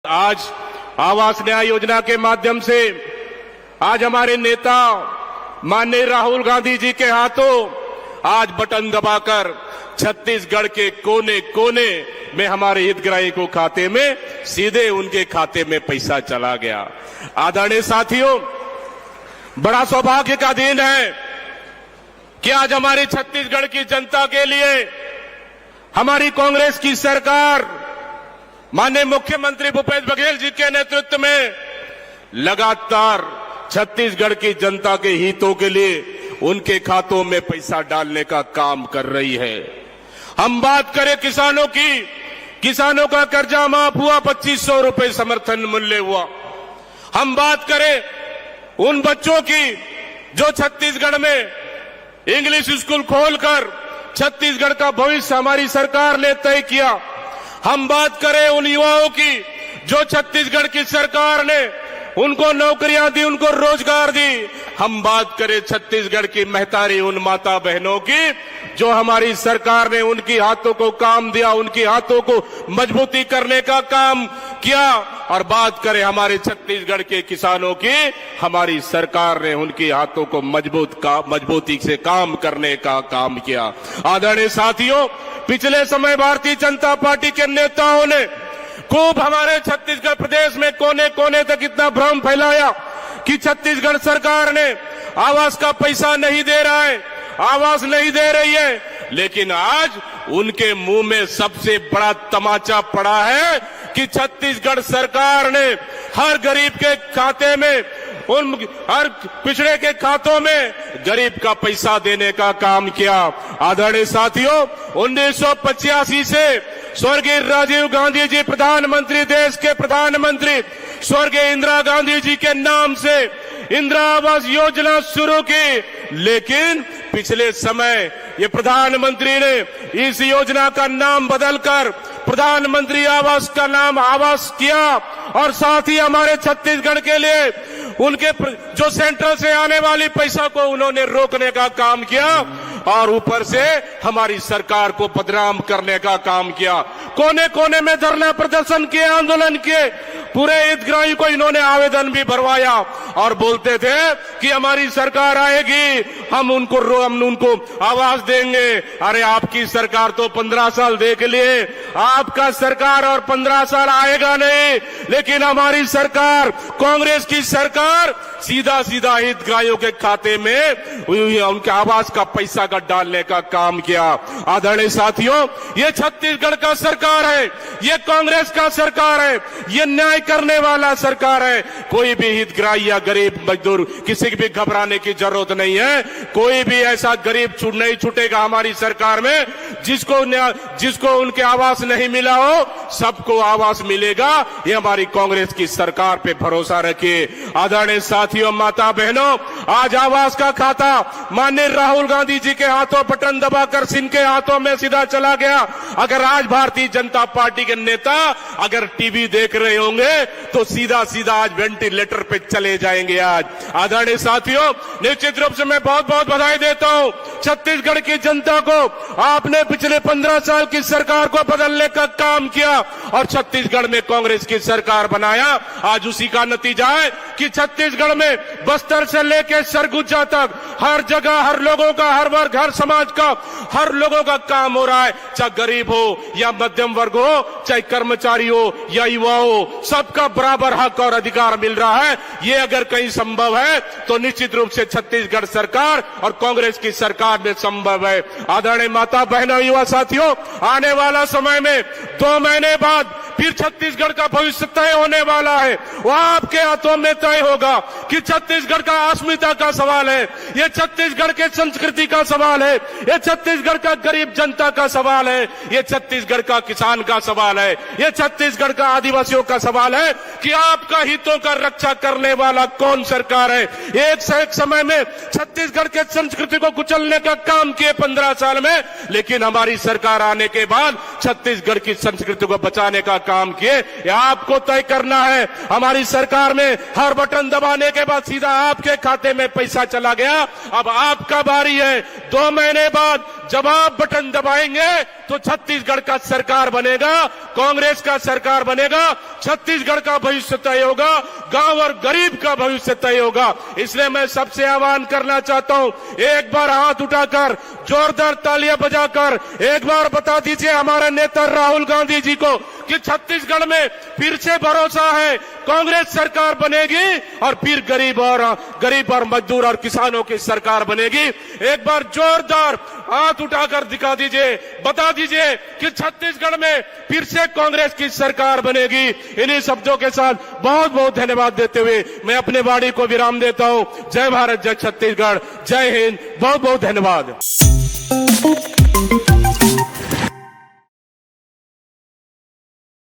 आज आवास न्याय योजना के माध्यम से आज हमारे नेता माननीय राहुल गांधी जी के हाथों आज बटन दबाकर छत्तीसगढ़ के कोने कोने में हमारे हितग्राही को खाते में सीधे उनके खाते में पैसा चला गया। आदरणीय साथियों, बड़ा सौभाग्य का दिन है कि आज हमारी छत्तीसगढ़ की जनता के लिए हमारी कांग्रेस की सरकार माननीय मुख्यमंत्री भूपेश बघेल जी के नेतृत्व में लगातार छत्तीसगढ़ की जनता के हितों के लिए उनके खातों में पैसा डालने का काम कर रही है। हम बात करें किसानों की, किसानों का कर्जा माफ हुआ, 2500 रुपए समर्थन मूल्य हुआ। हम बात करें उन बच्चों की जो छत्तीसगढ़ में इंग्लिश स्कूल खोलकर छत्तीसगढ़ का भविष्य हमारी सरकार ने तय किया। हम बात करें उन युवाओं की जो छत्तीसगढ़ की सरकार ने उनको नौकरियां दी, उनको रोजगार दी। हम बात करें छत्तीसगढ़ की महतारी उन माता बहनों की जो हमारी सरकार ने उनकी हाथों को काम दिया, उनकी हाथों को मजबूती करने का काम किया। और बात करें हमारे छत्तीसगढ़ के किसानों की, हमारी सरकार ने उनकी हाथों को मजबूती से काम करने का काम किया। आदरणीय साथियों, पिछले समय भारतीय जनता पार्टी के नेताओं ने खूब हमारे छत्तीसगढ़ प्रदेश में कोने कोने तक इतना भ्रम फैलाया कि छत्तीसगढ़ सरकार ने आवास का पैसा नहीं दे रहा है, आवास नहीं दे रही है। लेकिन आज उनके मुंह में सबसे बड़ा तमाचा पड़ा है कि छत्तीसगढ़ सरकार ने हर गरीब के खाते में, उन हर पिछड़े के खातों में गरीब का पैसा देने का काम किया। आदरणीय साथियों, 1985 से स्वर्गीय राजीव गांधी जी प्रधानमंत्री, देश के प्रधानमंत्री स्वर्गीय इंदिरा गांधी जी के नाम से इंदिरा आवास योजना शुरू की। लेकिन पिछले समय ये प्रधानमंत्री ने इस योजना का नाम बदलकर प्रधानमंत्री आवास का नाम आवास किया। और साथ ही हमारे छत्तीसगढ़ के लिए उनके जो सेंट्रल से आने वाली पैसा को उन्होंने रोकने का काम किया और ऊपर से हमारी सरकार को बदनाम करने का काम किया। कोने कोने में धरना प्रदर्शन किए, आंदोलन किए, पूरे हितग्राही को इन्होंने आवेदन भी भरवाया और बोलते थे कि हमारी सरकार आएगी, हम उनको आवास देंगे। अरे आपकी सरकार तो 15 साल देख लिए, आपका सरकार और 15 साल आएगा नहीं। लेकिन हमारी सरकार, कांग्रेस की सरकार सीधा सीधा हितग्राहियों के खाते में उनके आवास का पैसा का डालने का काम किया। आदरणीय साथियों, ये छत्तीसगढ़ का सरकार है, ये कांग्रेस का सरकार है, ये न्याय करने वाला सरकार है। कोई भी हितग्राही या गरीब मजदूर किसी भी घबराने की जरूरत नहीं है। कोई भी ऐसा गरीब नहीं छूटेगा हमारी सरकार में जिसको उनके आवास नहीं मिला हो, सबको आवास मिलेगा। ये हमारी कांग्रेस की सरकार पे भरोसा रखिए। आदरणीय साथियों, माता बहनों, आज आवास का खाता माननीय राहुल गांधी जी के हाथों बटन दबाकर इनके हाथों में सीधा चला गया। अगर आज भारतीय जनता पार्टी के नेता अगर टीवी देख रहे होंगे तो सीधा सीधा आज वेंटिलेटर पे चले जाएंगे। आज आदरणीय साथियों, निश्चित रूप से मैं बहुत बहुत बधाई देता हूं छत्तीसगढ़ की जनता को। आपने पिछले 15 साल की सरकार को बदलने का काम किया और छत्तीसगढ़ में कांग्रेस की सरकार बनाया। आज उसी का नतीजा है कि छत्तीसगढ़ में बस्तर से लेकर सरगुजा तक हर जगह हर लोगों का, हर वर्ग, हर समाज का, हर लोगों का काम हो रहा है। चाहे गरीब हो या मध्यम वर्ग हो, चाहे कर्मचारी हो या युवा हो, सबका बराबर हक और अधिकार मिल रहा है। ये अगर कहीं संभव है तो निश्चित रूप से छत्तीसगढ़ सरकार और कांग्रेस की सरकार में संभव है। आदरणीय माता बहनों, युवा साथियों, आने वाला समय में 2 महीने बाद फिर छत्तीसगढ़ का भविष्य तय होने वाला है। वो आपके हाथों में तय होगा कि छत्तीसगढ़ का अस्मिता का सवाल है, ये छत्तीसगढ़ के संस्कृति का सवाल है, ये छत्तीसगढ़ का गरीब जनता का सवाल है, ये छत्तीसगढ़ का किसान का सवाल है, ये छत्तीसगढ़ का आदिवासियों का सवाल है कि आपका हितों का रक्षा करने वाला कौन सरकार है। एक से एक समय में छत्तीसगढ़ के संस्कृति को कुचलने का काम किए 15 साल में, लेकिन हमारी सरकार आने के बाद छत्तीसगढ़ की संस्कृति को बचाने का काम किए। ये आपको तय करना है। हमारी सरकार में हर बटन दबाने के बाद सीधा आपके खाते में पैसा चला गया। अब आपका बारी है। 2 महीने बाद जब आप बटन दबाएंगे तो छत्तीसगढ़ का सरकार बनेगा, कांग्रेस का सरकार बनेगा, छत्तीसगढ़ का भविष्य तय होगा, गांव और गरीब का भविष्य तय होगा। इसलिए मैं सबसे आह्वान करना चाहता हूं, एक बार हाथ उठाकर जोरदार तालियां बजाकर एक बार बता दीजिए हमारे नेता राहुल गांधी जी को कि छत्तीसगढ़ में फिर से भरोसा है, कांग्रेस सरकार बनेगी और फिर गरीब और मजदूर और किसानों की सरकार बनेगी। एक बार जोरदार हाथ उठाकर दिखा दीजिए, बता दीजिए कि छत्तीसगढ़ में फिर से कांग्रेस की सरकार बनेगी। इन्हीं शब्दों के साथ बहुत बहुत धन्यवाद देते हुए मैं अपने वाणी को विराम देता हूं। जय भारत, जय छत्तीसगढ़, जय हिंद, बहुत बहुत धन्यवाद।